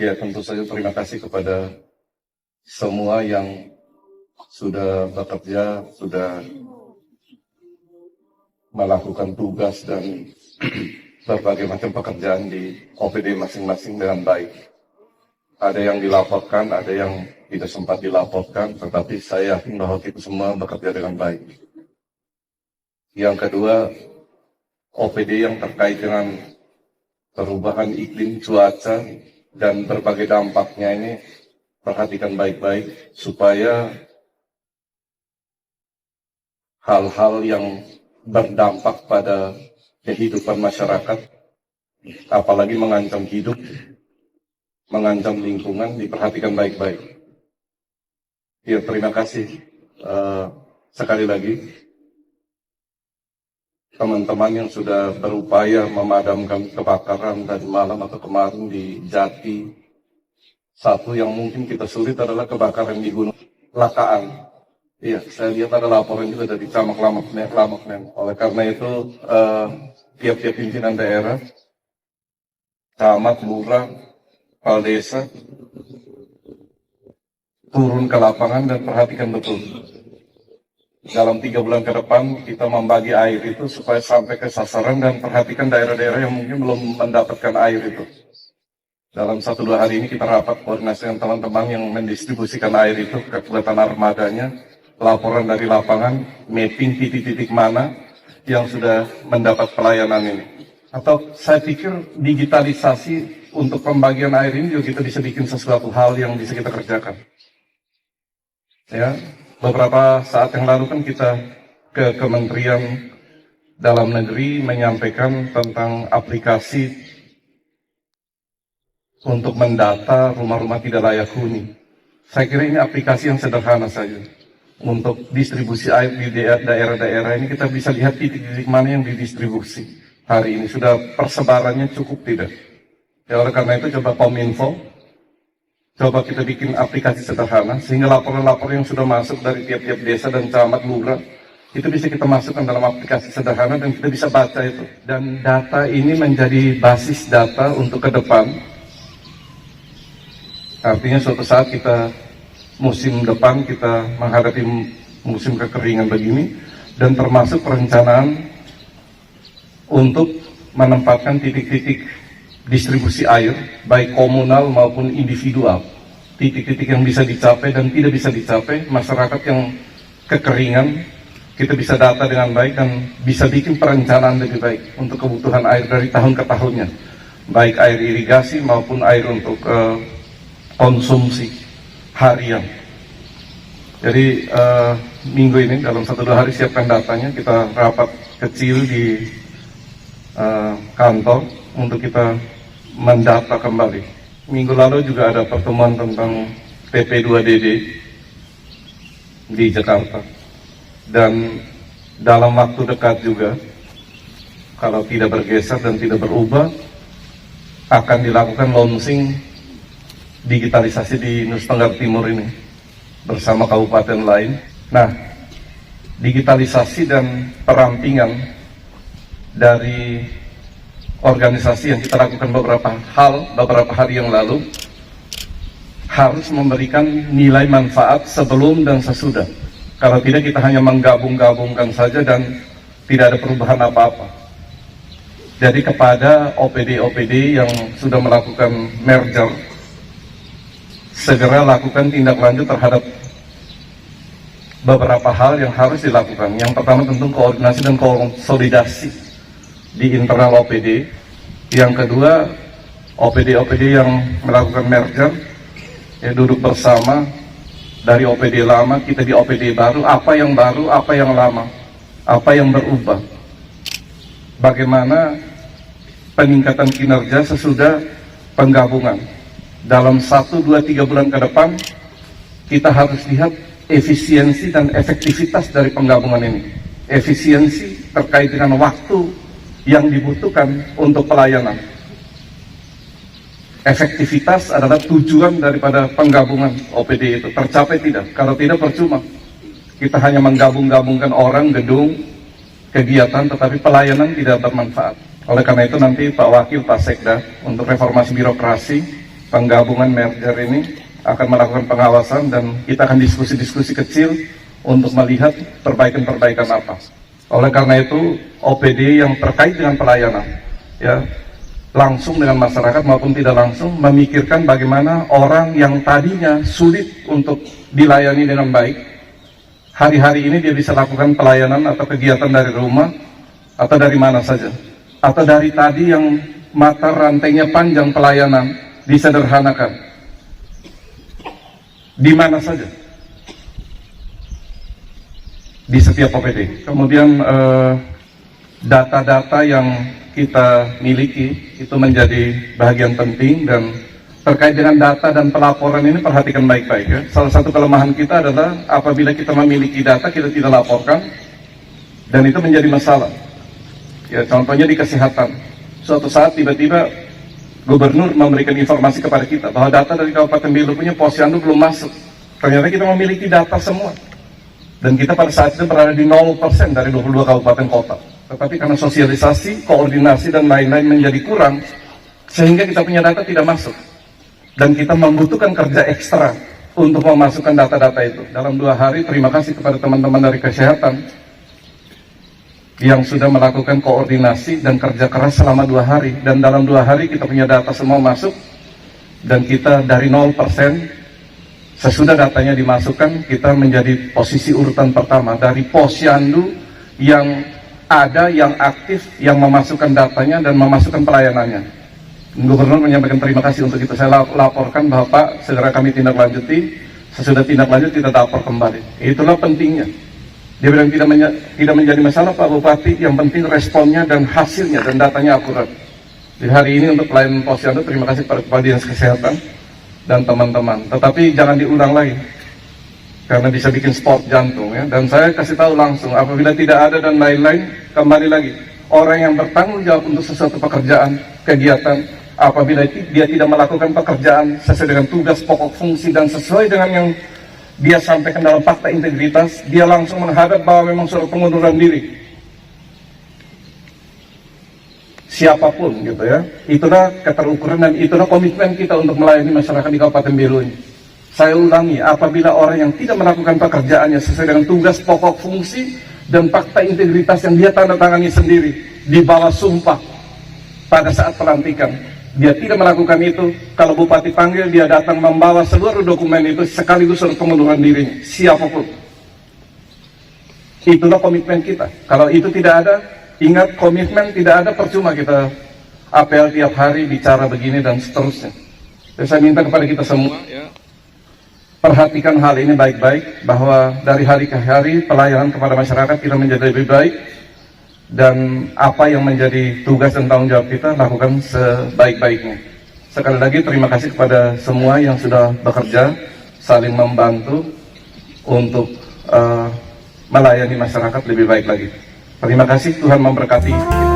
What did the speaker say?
Ya, tentu saja terima kasih kepada semua yang sudah bekerja, sudah melakukan tugas dan berbagai macam pekerjaan di OPD masing-masing dengan baik. Ada yang dilaporkan, ada yang tidak sempat dilaporkan, tetapi saya yakin bahwa kita semua bekerja dengan baik. Yang kedua, OPD yang terkait dengan perubahan iklim, cuaca, dan berbagai dampaknya ini, perhatikan baik-baik supaya hal-hal yang berdampak pada kehidupan masyarakat, apalagi mengancam hidup, mengancam lingkungan, diperhatikan baik-baik. Ya, terima kasih sekali lagi teman-teman yang sudah berupaya memadamkan kebakaran tadi malam atau kemarin di Jati. Satu yang mungkin kita sulit adalah kebakaran di Gunung Lakaan. Iya, saya lihat ada laporan juga dari Camat Lamaknen. Oleh karena itu, tiap-tiap pimpinan daerah, camat, lurah, kepala desa, turun ke lapangan dan perhatikan betul. Dalam 3 bulan ke depan kita membagi air itu supaya sampai ke sasaran, dan perhatikan daerah-daerah yang mungkin belum mendapatkan air itu. Dalam 1-2 hari ini kita rapat koordinasi dengan teman-teman yang mendistribusikan air itu, kekuatan armadanya, laporan dari lapangan, mapping titik-titik mana yang sudah mendapat pelayanan ini. Atau saya pikir digitalisasi untuk pembagian air ini juga kita bisa bikin sesuatu hal yang bisa kita kerjakan. Ya. Beberapa saat yang lalu kan kita ke Kementerian Dalam Negeri menyampaikan tentang aplikasi untuk mendata rumah-rumah tidak layak huni. Saya kira ini aplikasi yang sederhana saja. Untuk distribusi air di daerah-daerah ini kita bisa lihat titik-titik mana yang didistribusi hari ini. Sudah persebarannya cukup tidak? Ya, oleh karena itu coba Kominfo, coba kita bikin aplikasi sederhana, sehingga laporan-laporan yang sudah masuk dari tiap-tiap desa dan camat lurah, itu bisa kita masukkan dalam aplikasi sederhana dan kita bisa baca itu. Dan data ini menjadi basis data untuk ke depan. Artinya suatu saat kita, musim depan kita menghadapi musim kekeringan begini, dan termasuk perencanaan untuk menempatkan titik-titik distribusi air, baik komunal maupun individual, titik-titik yang bisa dicapai dan tidak bisa dicapai, masyarakat yang kekeringan, kita bisa data dengan baik dan bisa bikin perencanaan lebih baik untuk kebutuhan air dari tahun ke tahunnya, baik air irigasi maupun air untuk konsumsi harian. Jadi minggu ini dalam 1-2 hari siapkan datanya, kita rapat kecil di kantor untuk kita mendata kembali. Minggu lalu juga ada pertemuan tentang PP2DD di Jakarta. Dan dalam waktu dekat juga, kalau tidak bergeser dan tidak berubah, akan dilakukan launching digitalisasi di Nusa Tenggara Timur ini bersama kabupaten lain. Nah, digitalisasi dan perampingan dari organisasi yang kita lakukan beberapa hari yang lalu harus memberikan nilai manfaat sebelum dan sesudah. Kalau tidak, kita hanya menggabung-gabungkan saja dan tidak ada perubahan apa-apa. Jadi kepada OPD-OPD yang sudah melakukan merger, segera lakukan tindak lanjut terhadap beberapa hal yang harus dilakukan. Yang pertama tentu koordinasi dan konsolidasi di internal OPD. Yang kedua, OPD-OPD yang melakukan merger, ya, duduk bersama dari OPD lama, kita di OPD baru, apa yang lama, apa yang berubah, bagaimana peningkatan kinerja sesudah penggabungan. Dalam 1, 2, 3 bulan ke depan, kita harus lihat efisiensi dan efektivitas dari penggabungan ini. Efisiensi terkait dengan waktu yang dibutuhkan untuk pelayanan. Efektivitas adalah tujuan daripada penggabungan OPD itu. Tercapai tidak? Kalau tidak, percuma. Kita hanya menggabung-gabungkan orang, gedung, kegiatan, tetapi pelayanan tidak bermanfaat. Oleh karena itu nanti Pak Wakil, Pak Sekda, untuk reformasi birokrasi penggabungan merger ini akan melakukan pengawasan dan kita akan diskusi-diskusi kecil untuk melihat perbaikan-perbaikan apa. Oleh karena itu, OPD yang terkait dengan pelayanan, ya, langsung dengan masyarakat maupun tidak langsung, memikirkan bagaimana orang yang tadinya sulit untuk dilayani dengan baik, hari-hari ini dia bisa lakukan pelayanan atau kegiatan dari rumah atau dari mana saja, atau dari tadi yang mata rantainya panjang pelayanan disederhanakan di mana saja, di setiap OPD. Kemudian data-data yang kita miliki itu menjadi bagian penting, dan terkait dengan data dan pelaporan ini perhatikan baik-baik, ya. Salah satu kelemahan kita adalah apabila kita memiliki data kita tidak laporkan, dan itu menjadi masalah. Ya, contohnya di kesehatan. Suatu saat tiba-tiba gubernur memberikan informasi kepada kita bahwa data dari Kabupaten Belu punya posyandu belum masuk. Ternyata kita memiliki data semua. Dan kita pada saat itu berada di 0% dari 22 kabupaten kota. Tetapi karena sosialisasi, koordinasi, dan lain-lain menjadi kurang, sehingga kita punya data tidak masuk. Dan kita membutuhkan kerja ekstra untuk memasukkan data-data itu. Dalam 2 hari, terima kasih kepada teman-teman dari kesehatan yang sudah melakukan koordinasi dan kerja keras selama 2 hari. Dan dalam 2 hari kita punya data semua masuk. Dan kita dari 0%, sesudah datanya dimasukkan, kita menjadi posisi urutan pertama dari posyandu yang ada, yang aktif, yang memasukkan datanya dan memasukkan pelayanannya. Gubernur menyampaikan terima kasih untuk itu. Saya laporkan bahwa Pak, segera kami tindak lanjuti. Sesudah tindak lanjut kita lapor kembali. Itulah pentingnya. Dia bilang tidak menjadi masalah Pak Bupati, yang penting responnya dan hasilnya dan datanya akurat. Di hari ini untuk pelayanan posyandu, terima kasih kepada Kepala Dinas Kesehatan dan teman-teman. Tetapi jangan diulang lagi, karena bisa bikin sport jantung, ya. Dan saya kasih tahu langsung, apabila tidak ada dan lain-lain, kembali lagi, orang yang bertanggung jawab untuk sesuatu pekerjaan, kegiatan, apabila dia tidak melakukan pekerjaan sesuai dengan tugas, pokok, fungsi, dan sesuai dengan yang dia sampaikan dalam fakta integritas, dia langsung menghadap bahwa memang surat pengunduran diri. Siapapun, gitu, ya. Itulah keterukuran dan itulah komitmen kita untuk melayani masyarakat di Kabupaten Belu ini. Saya ulangi, apabila orang yang tidak melakukan pekerjaannya sesuai dengan tugas, pokok, fungsi, dan fakta integritas yang dia tanda tangani sendiri di bawah sumpah pada saat pelantikan, dia tidak melakukan itu, kalau Bupati panggil, dia datang membawa seluruh dokumen itu sekaligus surat pengunduran dirinya, siapapun. Itulah komitmen kita. Kalau itu tidak ada, ingat, komitmen tidak ada, percuma kita apel tiap hari, bicara begini dan seterusnya. Jadi saya minta kepada kita semua, ya, perhatikan hal ini baik-baik, bahwa dari hari ke hari pelayanan kepada masyarakat kita menjadi lebih baik. Dan apa yang menjadi tugas dan tanggung jawab kita, lakukan sebaik-baiknya. Sekali lagi terima kasih kepada semua yang sudah bekerja, saling membantu untuk melayani masyarakat lebih baik lagi. Terima kasih, Tuhan memberkati kita.